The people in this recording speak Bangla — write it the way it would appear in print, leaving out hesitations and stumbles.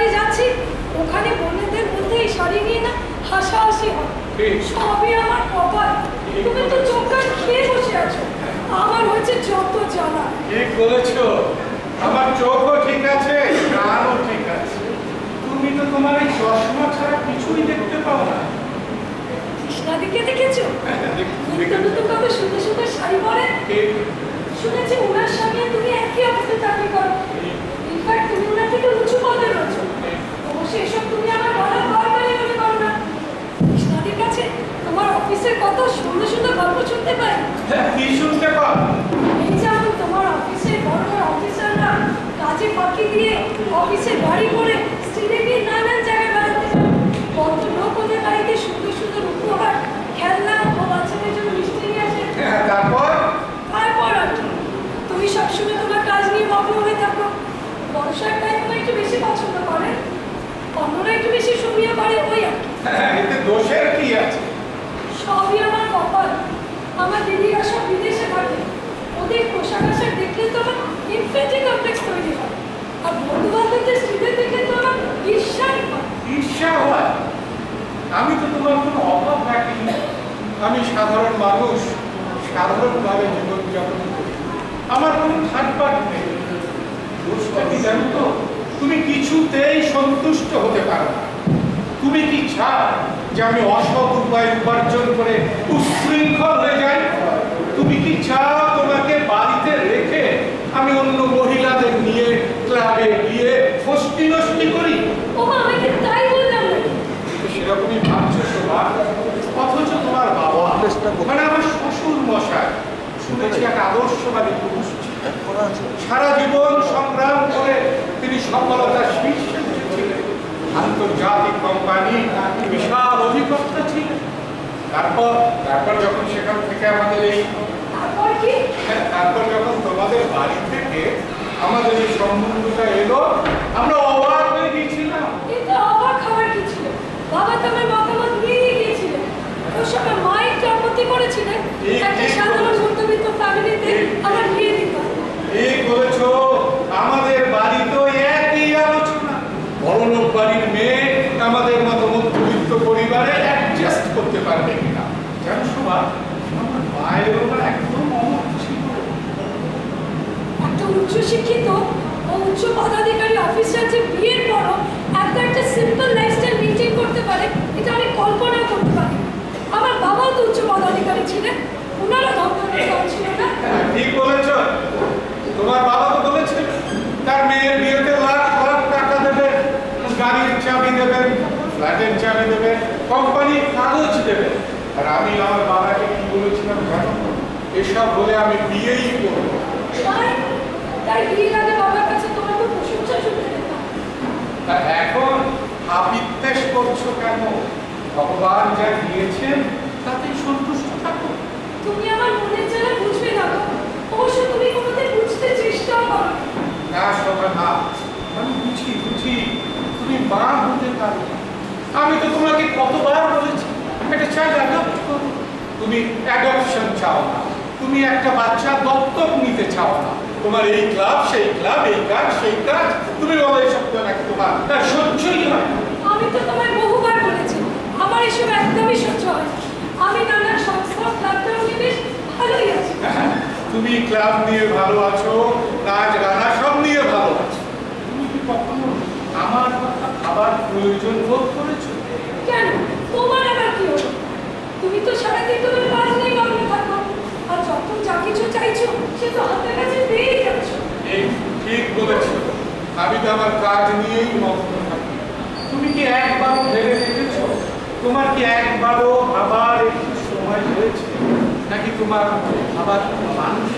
বাড়ি যাচ্ছি, ওখানে বোনেদের মধ্যে এই শাড়ি নিয়ে না হাসাহাসি হয়। সবই আমার কপাল। তুমি তো চোখ কান খেয়ে বসে আছো, আমার হচ্ছে যত জ্বালা। ঠিক বলেছো, আমার চোখও ঠিক আছে, কানও ঠিক আছে। তুমি তো তোমার এই চশমা ছাড়া কিছুই দেখতে পাও না। কৃষ্ণাদিকে দেখেছো? নতুন নতুন কত সুন্দর সুন্দর শাড়ি পরে। শুনেছি ওনার সঙ্গে তুমি একই অফিসে চাকরি করো। ইনফ্যাক্ট তুমি ওনার থেকে উঁচু পদে রয়েছো। অবশ্যই এসব তুমি আমার বলার দরকারই মনে করো না। কৃষ্ণাদির কাছে তোমার অফিসের কত সুন্দর সুন্দর গল্প শুনতে পাই। কি শুনতে পাও? এই যেমন তোমার অফিসের বড় বড় অফিসাররা কাজে ফাঁকি দিয়ে অফিসে গাড়ি করে স্ত্রীদের নিয়ে নানান জায়গায় বেড়াতে যায়। কত লোক ওদের বাড়িতে সুন্দর সুন্দর উপহার, খেলনা ও বাচ্চাদের জন্য মিষ্টি নিয়ে আসে। তারপর আর কি, তুমি সবসময় তোমার কাজ নিয়ে মগ্ন হয়ে থাকো। বর্ষার টাইম তোমার একটু বেশি পছন্দ করে, অন্যরা একটু বেশি সুবিধা করে, ওই আর কি। এতে দোষের কি আছে? সবই আমার কপাল। আমার দিদিরা সব বিদেশে থাকে, ওদের পোশাক আশাক দেখলে তো আমার ইনফিনিটি কমপ্লেক্স তৈরি হয়। আর বন্ধু বান্ধবদের স্ত্রীদের দেখলে তো আমার ঈর্ষাই হয়। ঈর্ষা হয়? আমি তো তোমার কোনো অভাব রাখিনি। আমি সাধারণ মানুষ, সাধারণভাবে জীবনযাপন করি, আমার কোনো থাটপাট নেই। দোষটা কি জানো তো? তুমি কিছুতেই সন্তুষ্ট হতে পারো না। তুমি কি চাও যে আমি অসৎ উপায় উপার্জন করে উশৃঙ্খল হয়ে যাই? তুমি কি চাও তোমাকে বাড়িতে রেখে আমি অন্য মহিলাদের নিয়ে ক্লাবে গিয়ে ফষ্টি নষ্টি করি? আমি কি তাই বললাম নাকি? সেরকমই ভাবছো তোমার। অথচ তোমার বাবা মানে আমার শ্বশুর মশাই শুনেছি এক আদর্শবাদী পুরুষ ছিলেন। সারা জীবন সংগ্রাম করে তিনি সফলতার শীর্ষে উঠেছিলেন। আন্তর্জাতিক কোম্পানি বিশাল অধিকর্তা ছিলেন। তারপর যখন সেখান থেকে আমাদের এই তারপর যখন তোমাদের বাড়ি থেকে আমাদের এই সম্বন্ধটা এলো, আমরা অবাক হয়ে গিয়েছিলাম। কিন্তু অবাক হওয়ার কি ছিল? বাবা তো আমার মতামত নিয়ে গিয়েছিলেন। ওই সময় মা একটু আপত্তি করেছিলেন, একটা সাধারণ মধ্যবিত্ত ফ্যামিলিতে আমার বিয়ে দিতে হবে। ঠিক বলেছো, আমাদের বাড়ি তো একই আলোচনা। বড়লোক বাড়ির মেয়ে আমাদের মতো মধ্যবিত্ত পরিবারে অ্যাডজাস্ট করতে পারবে কিনা। জানো শোভা, আমার মায়ের ওপর একদম অমত ছিল। একটা উচ্চশিক্ষিত ও উচ্চ পদাধিকারী অফিসার যে বিয়ের পরও একটা সিম্পল লাইফস্টাইল মেনটেন করতে পারে, এটা আমি কল্পনা করতে পারি। আমার বাবাও তো উচ্চ পদাধিকারী ছিলেন, ওনারা ধর্মের দল ছিল না। ঠিক বলেছ, তোমার বাবা তো বলেছেন তার মেয়ের বিয়েতে লাখ লাখ টাকা দেবে, গাড়ির চাবি দেবেন, ফ্ল্যাটের চাবি দেবেন, কোম্পানির কাগজ দেবেন। আর আমি আমার বাবাকে কি বলেছিলাম জানো? এসব বলে আমি বিয়েই করবো। তাই বিয়ের আগে বাবার কাছে তোমার তো প্রশংসা শুনতে পেতাম। তা এখন আবিদ্বেষ করছো কেন? ভগবান যা দিয়েছেন তাতেই সন্তুষ্ট থাকো। তুমি আমার মনের জ্বালা বুঝবে না, অবশ্য তুমি কোনোদিন বুঝতে চেষ্টাও করো না। শোভা না, আমি বুঝি তুমি মা হতে পারো। আমি তো তোমাকে কতবার বলেছি একটা চাইল্ড অ্যাডপ্ট করো। তুমি অ্যাডপশন চাও না, তুমি একটা বাচ্চা দত্তক নিতে চাও না। তোমার এই ক্লাব সেই ক্লাব, এই কাজ সেই কাজ, তুমি বলো এসব তো নাকি তোমার সহ্যই হয়। আমি তো তোমায় বহুবার বলেছি আমার এসব একদমই সহ্য হয়। আমি নানা সংস্থা ক্লাবটাও নিয়ে বেশ ভালোই আছি। তুমি ক্লাব নিয়ে ভালো আছো, নাচ গানা সব নিয়ে ভালো আছো। তুমি কি কখনো আমার কথা ভাবার প্রয়োজন বোধ করেছো? কেন? তোমার আবার কি হলো? তুমি তো সারাদিন তোমার কাজ নিয়ে মগ্ন থাকো, আর যখন যা কিছু চাইছো সে তো হাতের কাছে পেয়েই যাচ্ছ। ঠিক বলেছো, আমি তো আমার কাজ নিয়েই মগ্ন থাকি। তুমি কি একবারও ভেবে দেখেছো? তোমার কি একবারও ভাবার একটু সময় হয়েছে? নাকি তোমার ভাবার মানুষ